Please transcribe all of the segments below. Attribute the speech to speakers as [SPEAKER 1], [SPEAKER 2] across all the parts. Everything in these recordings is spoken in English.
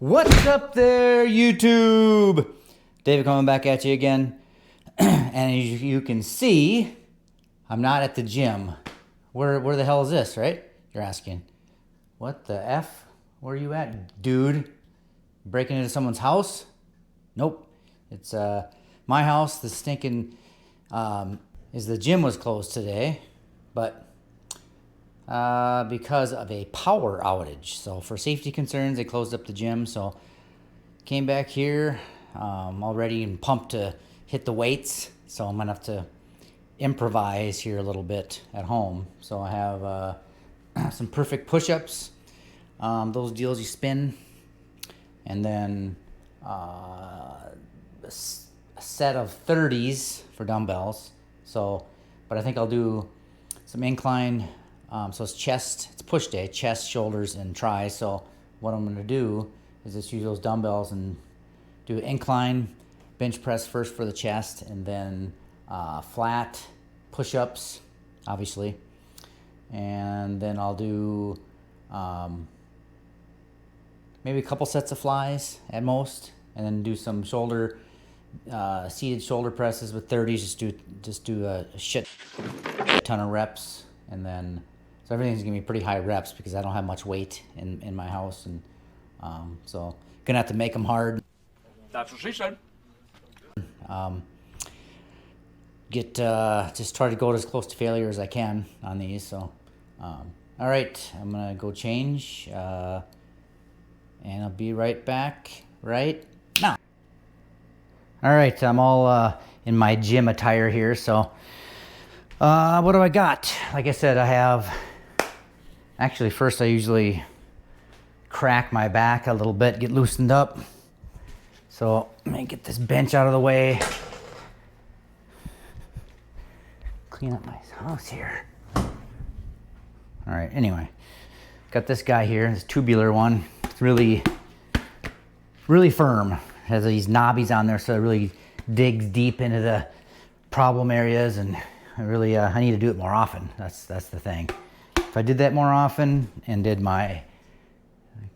[SPEAKER 1] What's up there, YouTube? David coming back at you again. And as you can see, I'm not at the gym. Where the hell is this, right? You're asking. What the F? Where are you at, dude? Breaking into someone's house? Nope. It's my house. The stinking is the gym was closed today, but because of a power outage. So for safety concerns, they closed up the gym. So came back here, all ready and pumped to hit the weights. So I'm gonna have to improvise here a little bit at home. So I have some perfect push-ups, those deals you spin, and then a set of 30s for dumbbells. So, but I think I'll do some incline. So it's chest, it's push day, chest, shoulders, and tries. So what I'm gonna do is just use those dumbbells and do incline bench press first for the chest, and then flat push-ups, obviously. And then I'll do maybe a couple sets of flies at most, and then do some shoulder, seated shoulder presses with 30s. Just do a shit ton of reps, and then so everything's gonna be pretty high reps because I don't have much weight in my house, and so gonna have to make them hard.
[SPEAKER 2] That's what she said.
[SPEAKER 1] Just try to go as close to failure as I can on these. So, all right, I'm gonna go change, and I'll be right back right now. All right, I'm all in my gym attire here. So, what do I got? Like I said, I have. Actually, first I usually crack my back a little bit, get loosened up. So let me get this bench out of the way. Clean up my house here. All right, anyway. Got this guy here, this tubular one. It's really firm. Has these knobbies on there, so it really digs deep into the problem areas, and I need to do it more often. That's the thing. If I did that more often and did my,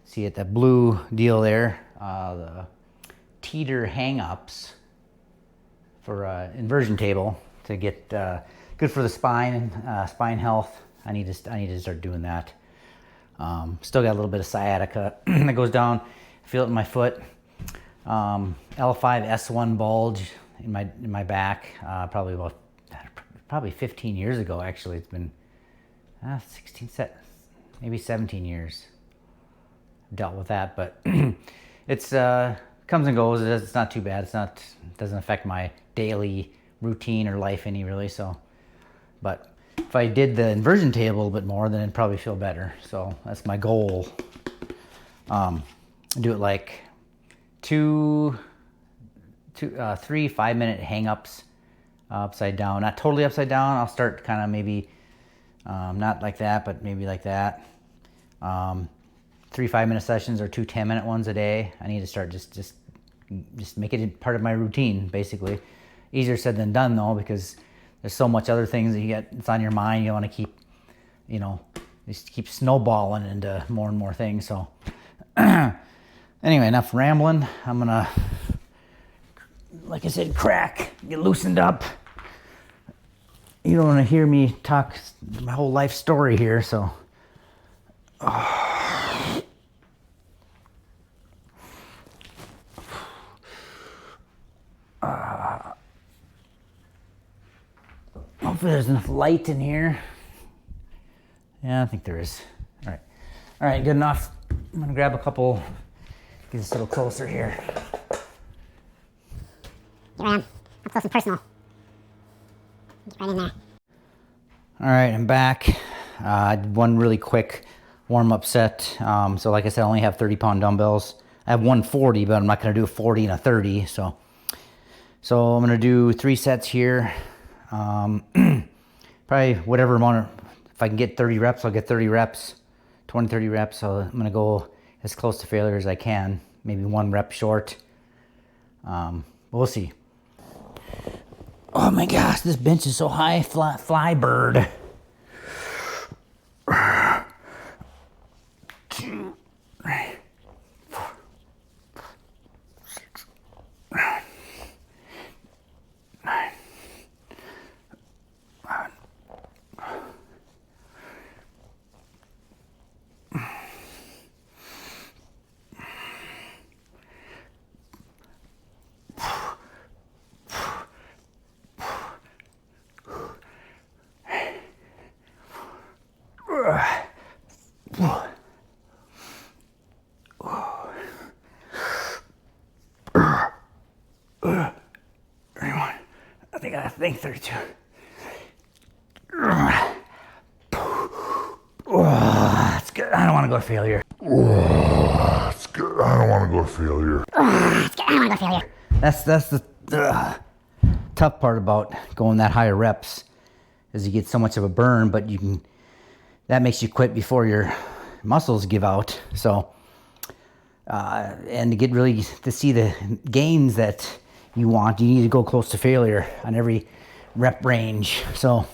[SPEAKER 1] see it, that blue deal there, the teeter hang-ups for inversion table to get good for the spine and spine health. I need to start doing that. Still got a little bit of sciatica that goes down. I feel it in my foot. L5-S1 bulge in my back. Probably 15 years ago. Actually, it's been maybe 17 years. I've dealt with that, but it's comes and goes. It's not too bad. It doesn't affect my daily routine or life any really. So, but if I did the inversion table a little bit more, then it'd probably feel better. So that's my goal. Do it like 3 5-minute hang-ups upside down. Not totally upside down. I'll start kind of maybe not like that, but maybe like that. 3 5-minute sessions or 2 10-minute ones a day. I need to start just make it part of my routine, basically. Easier said than done though, because there's so much other things that it's on your mind. You want to keep, just keep snowballing into more and more things. So anyway, enough rambling. I'm gonna, like I said, get loosened up. You don't want to hear me talk my whole life story here, so. Hopefully there's enough light in here. Yeah, I think there is. All right, good enough. I'm gonna grab a couple, get this a little closer here.
[SPEAKER 3] Here I am, up close and personal. Get right in there.
[SPEAKER 1] All right, I'm back. I did one really quick warm-up set. So like I said, I only have 30-pound dumbbells. I have 140, but I'm not gonna do a 40 and a 30. So I'm gonna do 3 sets here. Probably whatever amount if I can get 30 reps, I'll get 30 reps, 20, 30 reps. So I'm gonna go as close to failure as I can. Maybe 1 rep short. We'll see. Oh my gosh, this bench is so high, fly bird. 2, 3, 4, I think 32. That's good. I don't want to go to failure.
[SPEAKER 2] That's good. I don't want to go to failure.
[SPEAKER 1] That's the tough part about going that higher reps, is you get so much of a burn, but that makes you quit before your muscles give out. So, and to get really to see the gains that you want, you need to go close to failure on every rep range. So,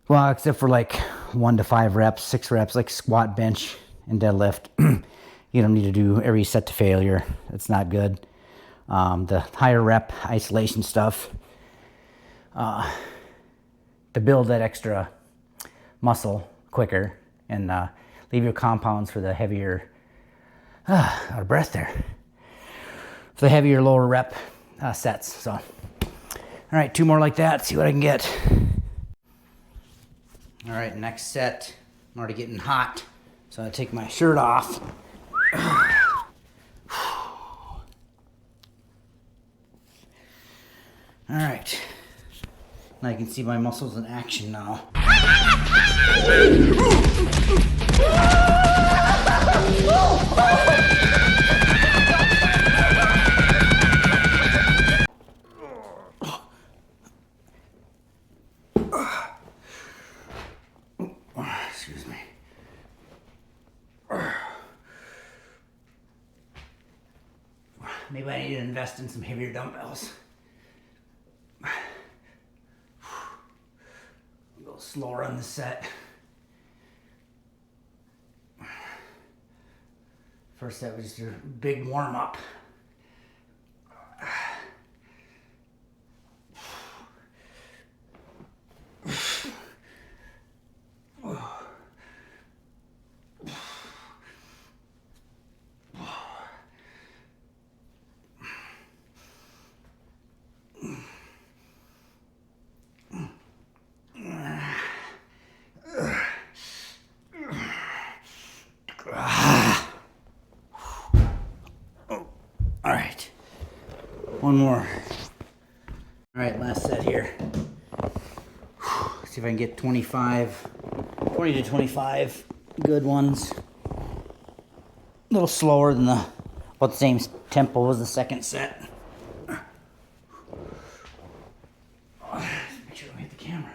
[SPEAKER 1] well, except for like 1 to 5 reps, 6 reps, like squat, bench, and deadlift. You don't need to do every set to failure. That's not good. The higher rep isolation stuff, to build that extra muscle quicker, and leave your compounds for the heavier, out of breath there, for the heavier lower rep sets. So, all right, 2 more like that, see what I can get. All right, next set. I'm already getting hot, so I take my shirt off. All right, now you can see my muscles in action now. Excuse me. Maybe I need to invest in some heavier dumbbells. Go slower on the set. First set was just your big warm up. All right, one more. All right, last set here. See if I can get 20 to 25 good ones. A little slower than about the same tempo as the second set. Make sure I don't hit the camera.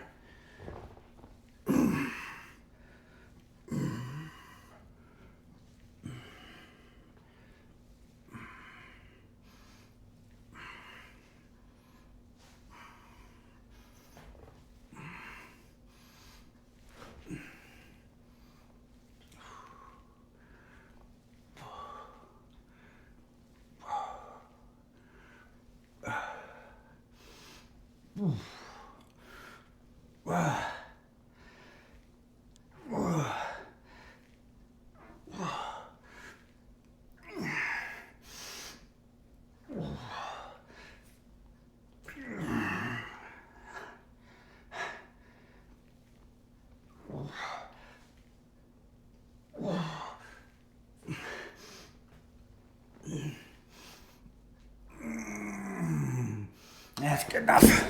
[SPEAKER 1] That's good enough.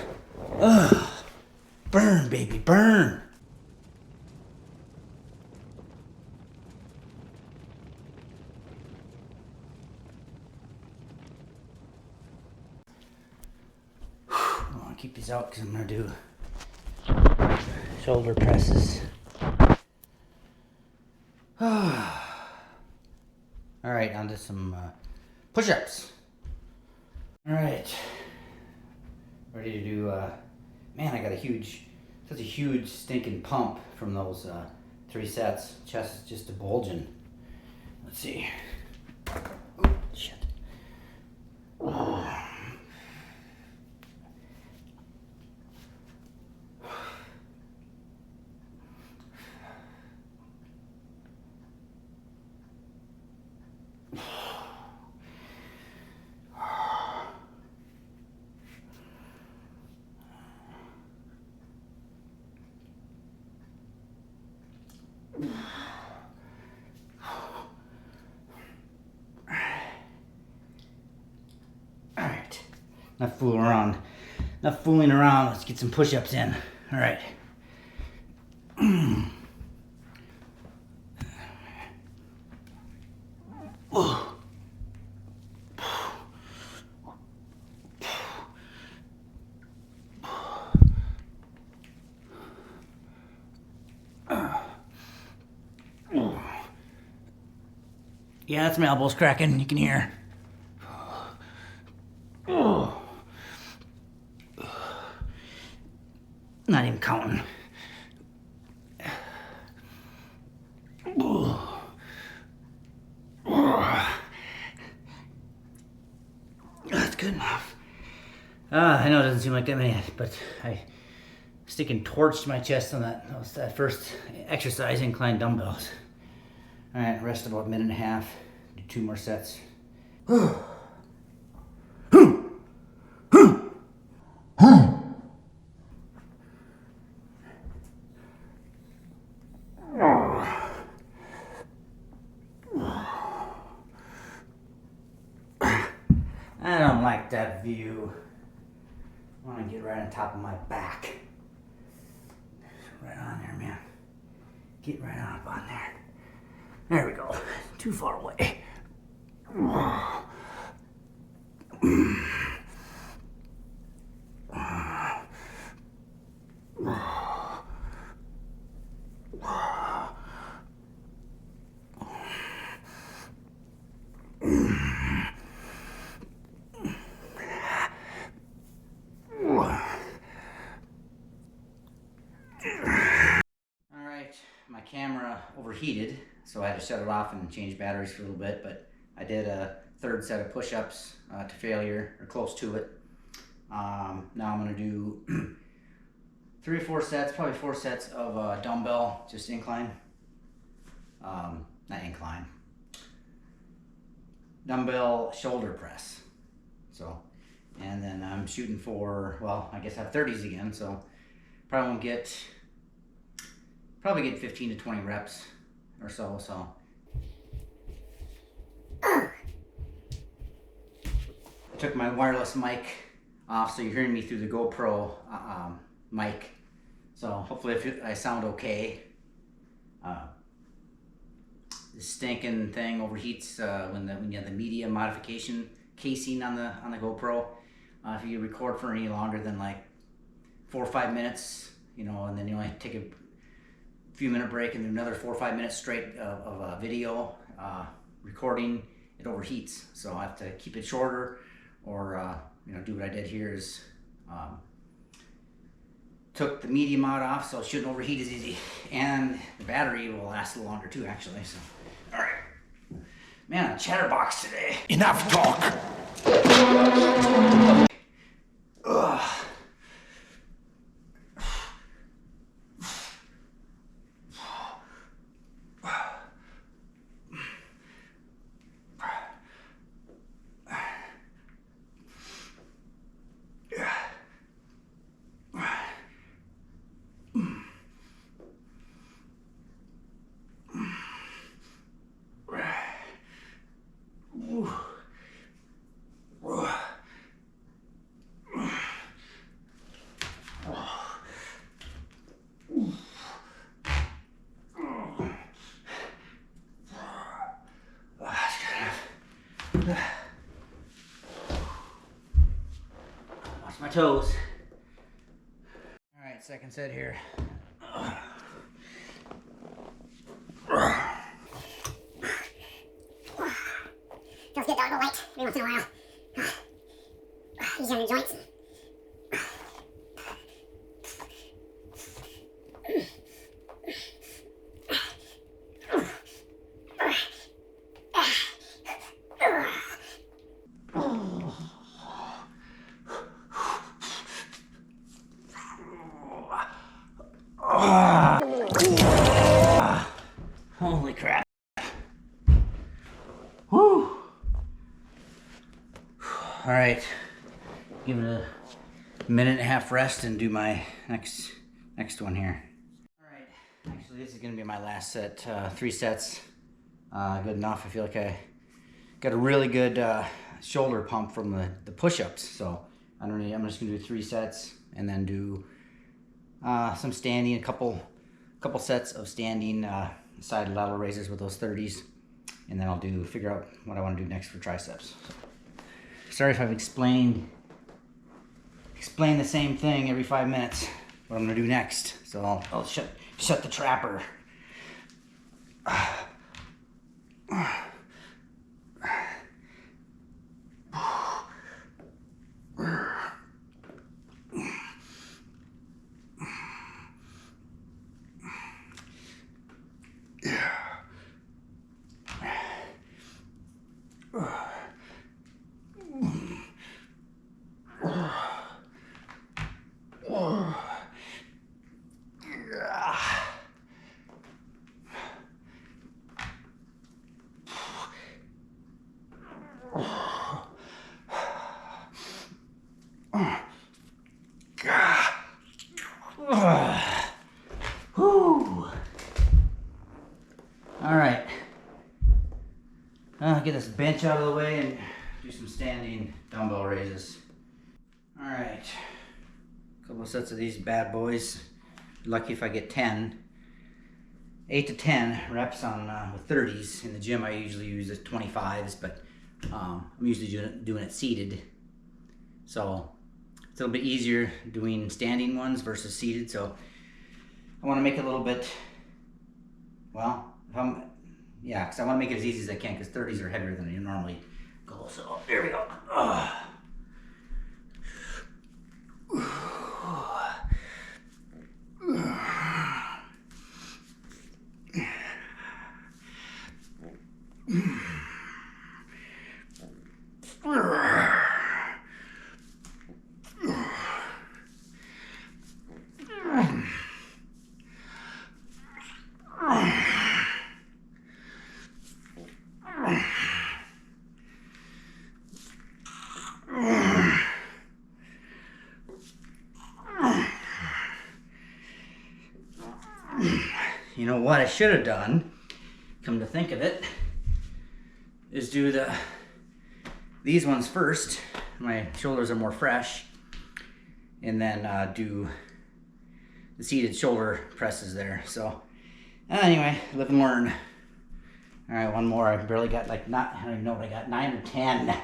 [SPEAKER 1] Ugh. Burn, baby, burn. I want to keep these out because I'm going to do shoulder presses. All right, on to some push-ups. All right. Ready to do, man, I got such a huge stinking pump from those 3 sets. Chest is just a bulging. Let's see. Oh, shit. Oh. Enough fooling around. Enough fooling around. Let's get some push-ups in. All right. Yeah, that's my elbows cracking. You can hear. Not even counting. That's good enough. I know it doesn't seem like that many, but I sticking torch to my chest on that first exercise, incline dumbbells. All right, rest about a minute and a half. Do 2 more sets. I don't like that view. I want to get right on top of my back. Right on there, man. Get right on up on there. There we go. Too far away. My camera overheated, so I had to shut it off and change batteries for a little bit, but I did a 3rd set of push-ups to failure, or close to it. Now I'm going to do 3 or 4 sets, probably 4 sets of dumbbell, just incline. Not incline. Dumbbell shoulder press. So, and then I'm shooting for, well, I guess I have 30s again, so probably won't get... Probably get 15 to 20 reps or so. I took my wireless mic off, so you're hearing me through the GoPro mic. So hopefully if I sound okay. The stinking thing overheats when you have the media modification casing on the GoPro. If you record for any longer than like 4 or 5 minutes, and then you only take a few minute break and then another 4 or 5 minutes straight of video recording, it overheats. So I have to keep it shorter, or do what I did here is took the media mod off, so it shouldn't overheat as easy, and the battery will last a little longer too, actually. So, all right, man, a chatterbox today.
[SPEAKER 2] Enough talk.
[SPEAKER 1] Ugh. Watch my toes. All right, second set here.
[SPEAKER 3] Feels good though, go light every once in a while. Easy on the joints.
[SPEAKER 1] Holy crap. Whew. All right, give it a minute and a half rest and do my next one here. All right, actually this is gonna be my last set, 3 sets. Good enough. I feel like I got a really good shoulder pump from the push-ups, so underneath. I'm just gonna do 3 sets and then do some standing, a couple sets of standing side lateral raises with those 30s, and then I'll figure out what I want to do next for triceps. Sorry if I've explained the same thing every 5 minutes. What I'm gonna do next. So I'll shut the trapper. All right, I'll get this bench out of the way and do some standing dumbbell raises. All right, a couple of sets of these bad boys. Lucky if I get 8 to 10 reps on with 30s. In the gym, I usually use the 25s, but I'm usually doing it seated. So it's a little bit easier doing standing ones versus seated. So I want to make it a little bit, well, because I want to make it as easy as I can, because 30s are heavier than you normally go. So here we go. You know what I should have done, come to think of it, is do these ones first. My shoulders are more fresh, and then do the seated shoulder presses there. So anyway, live and learn. All right, one more. I barely got I don't even know what I got, 9 or 10.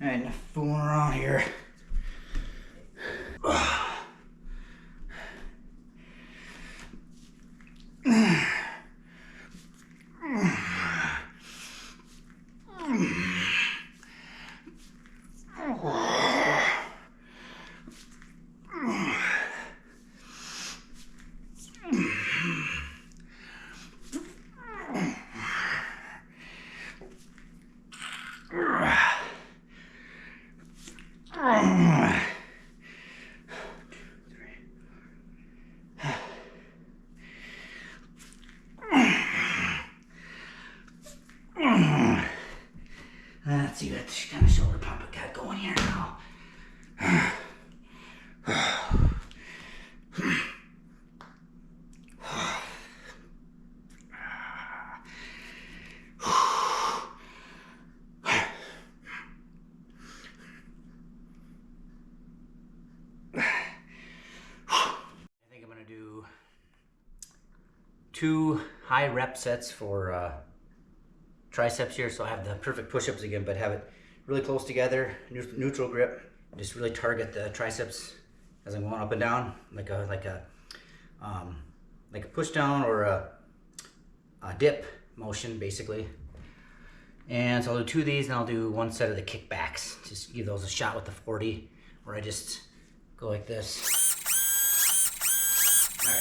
[SPEAKER 1] All right, enough fooling around here. Let's see what kind of shoulder pump I got going here now. I think I'm gonna do 2 high rep sets for triceps here, so I have the perfect push-ups again, but have it really close together, neutral grip, just really target the triceps as I'm going up and down, like a push down or a dip motion, basically. And so I'll do 2 of these, and I'll do 1 set of the kickbacks. Just give those a shot with the 40, where I just go like this. All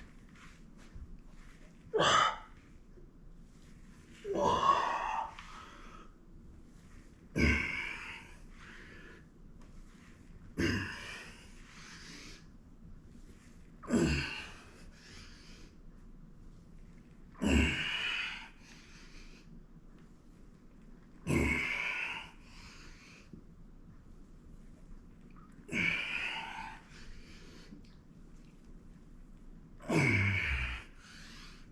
[SPEAKER 1] right.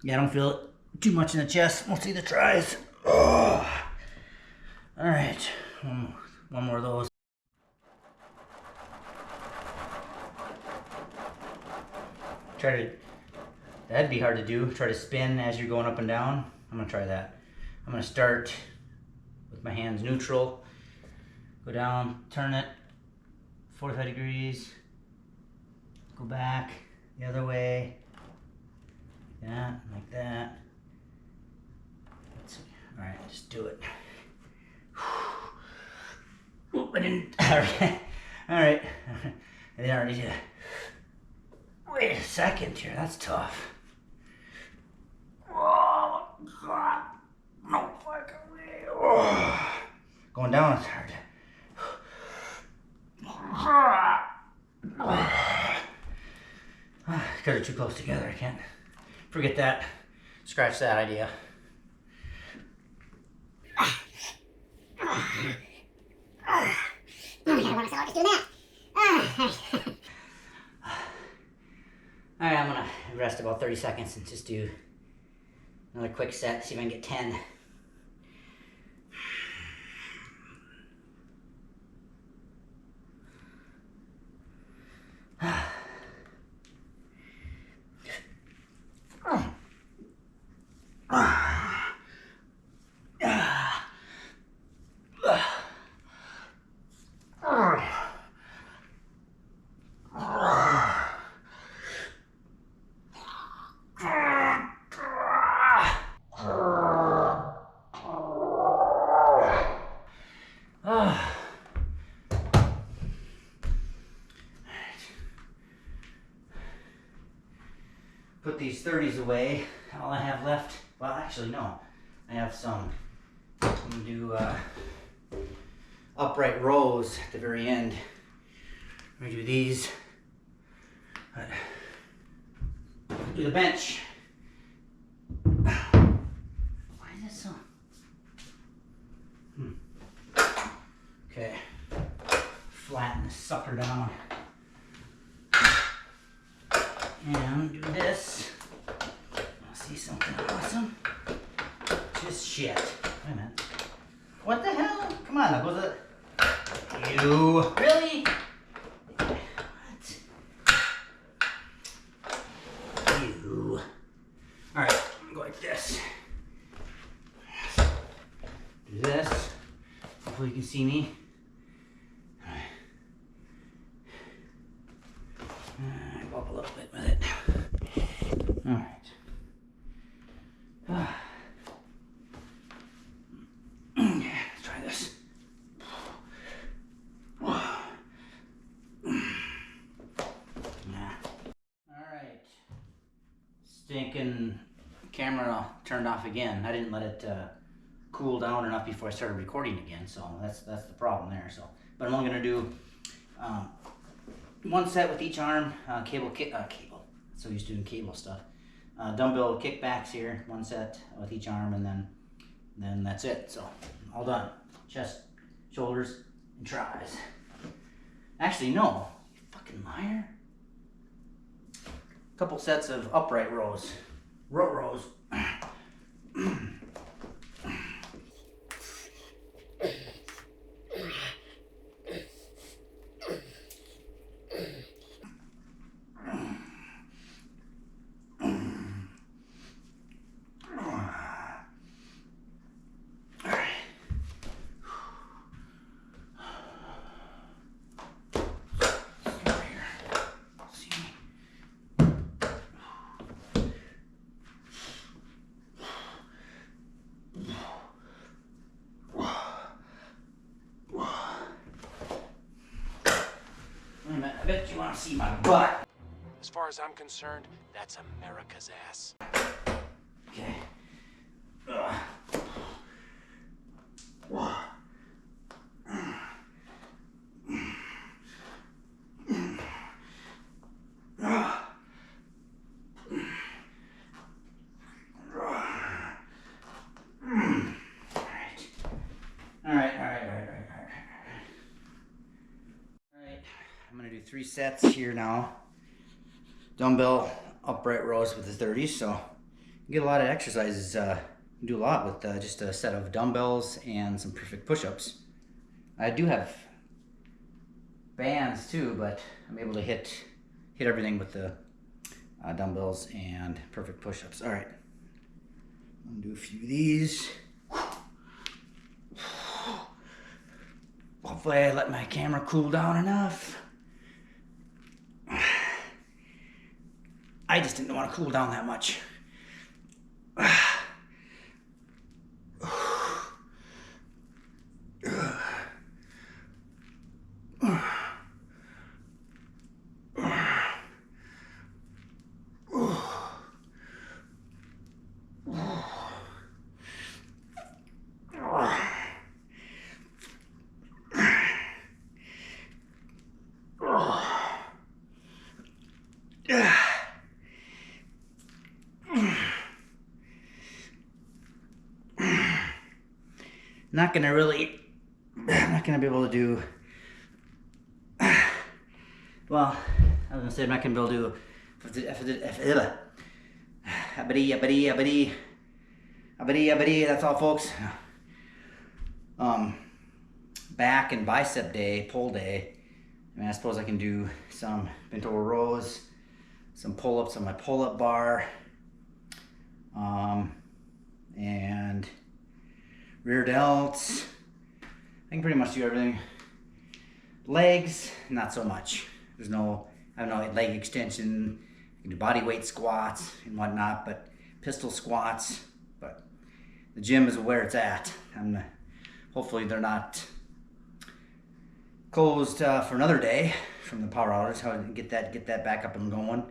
[SPEAKER 1] Yeah, I don't feel it too much in the chest, mostly the tries. Oh. All right, one more of those. That'd be hard to do. Try to spin as you're going up and down. I'm gonna try that. I'm gonna start with my hands neutral. Go down, turn it 45 degrees. Go back the other way. Yeah, like that. All right, just do it. Oop, I didn't. All right. All right. I didn't already do it. Wait a second here. That's tough. Oh, God. No fucking way. Oh. Going down is hard. Because they're too close together. I can't. Forget that. Scratch that idea. Alright, I'm gonna rest about 30 seconds and just do another quick set, see if I can get 10. Put these 30s away. All I have left, well, actually, no. I have some. I'm gonna do upright rows at the very end. I'm gonna do these. Do the bench. Why is it so? Okay. Flatten this sucker down. And do this. See something awesome? Just shit. Wait a minute. What the hell? Come on, now go to the... You. Really? What? You. Alright, go like this. Do this. Hopefully you can see me. Go up a little bit with it. All right. Let's try this. All right. Stinking camera turned off again. I didn't let it cool down enough before I started recording again, so that's the problem there. So, but I'm only gonna do one set with each arm, cable. So used to doing cable stuff. Dumbbell kickbacks here, one set with each arm, and then that's it. So all done. Chest, shoulders, and tries. Actually, no, you fucking liar. Couple sets of upright rows. Rows. I bet you want to see my butt.
[SPEAKER 4] As far as I'm concerned, that's America's ass.
[SPEAKER 1] Okay. All right. I'm gonna do 3 sets here now. Dumbbell upright rows with the 30s. So You get a lot of exercises. You do a lot with just a set of dumbbells and some perfect push-ups. I do have bands too, but I'm able to hit everything with the dumbbells and perfect push-ups. All right, I'm gonna do a few of these. Hopefully I let my camera cool down enough. I just didn't want to cool down that much. I'm not gonna be able to do, well, I was gonna say I'm not gonna be able to do, that's all folks. Back and bicep day, pull day. I mean, I suppose I can do some bent over rows, some pull-ups on my pull-up bar, and rear delts. I can pretty much do everything. Legs, not so much. I have no leg extension. I can do body weight squats and whatnot, but pistol squats. But the gym is where it's at. Hopefully they're not closed for another day from the power outage. How to get that back up and going.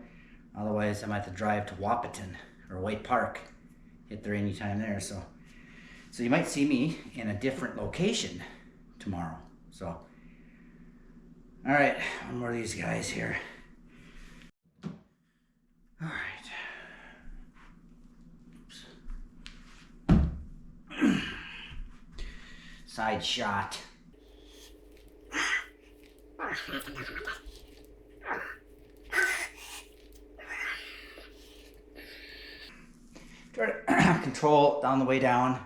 [SPEAKER 1] Otherwise, I might have to drive to Wahpeton or White Park. Hit there anytime there. So you might see me in a different location tomorrow. So, all right, one more of these guys here. All right. Oops. Side shot. Try to control down the way down.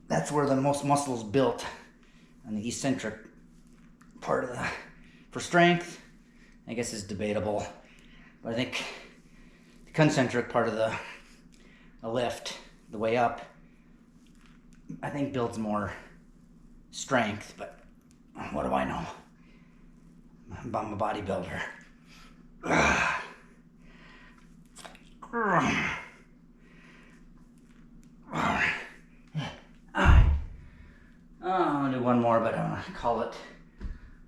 [SPEAKER 1] That's where the most muscle is built, on the eccentric part of for strength. I guess is debatable, but I think the concentric part of the lift, the way up, I think builds more strength, but what do I know? I'm a bodybuilder. I'll do one more, but I'm gonna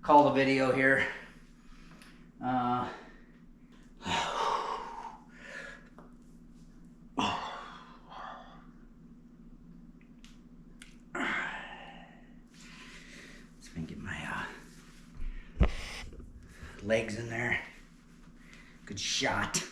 [SPEAKER 1] call the video here. Let me get my legs in there. Good shot.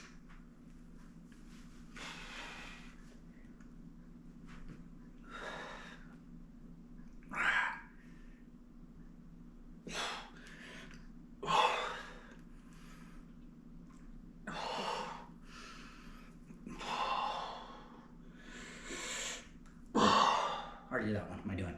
[SPEAKER 1] Already did that one. What am I doing?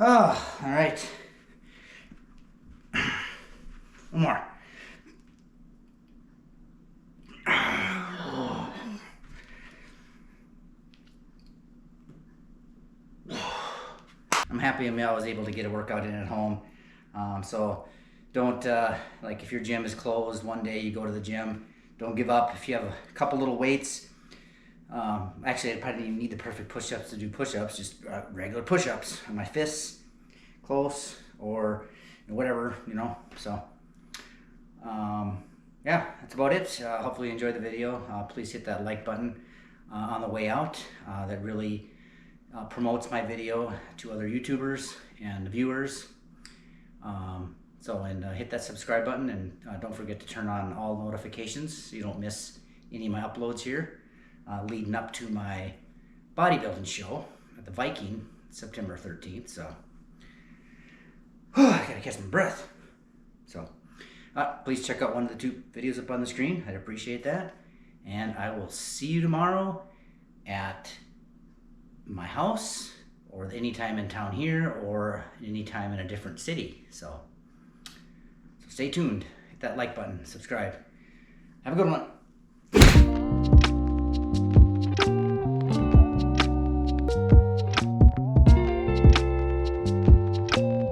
[SPEAKER 1] Oh, all right. One more. I'm happy I was able to get a workout in at home. So don't, like if your gym is closed one day, you go to the gym, don't give up. If you have a couple little weights, actually I probably didn't even need the perfect push-ups to do push-ups, just regular push-ups on my fists, close, or whatever, so yeah, that's about it. Hopefully you enjoyed the video. Please hit that like button on the way out. That really promotes my video to other YouTubers and viewers. Hit that subscribe button, and don't forget to turn on all notifications so you don't miss any of my uploads here, leading up to my bodybuilding show at the Viking, September 13th. So, I gotta catch my breath. So, please check out one of the 2 videos up on the screen. I'd appreciate that. And I will see you tomorrow at my house, or anytime in town here, or anytime in a different city. So stay tuned. Hit that like button, subscribe. Have a good one.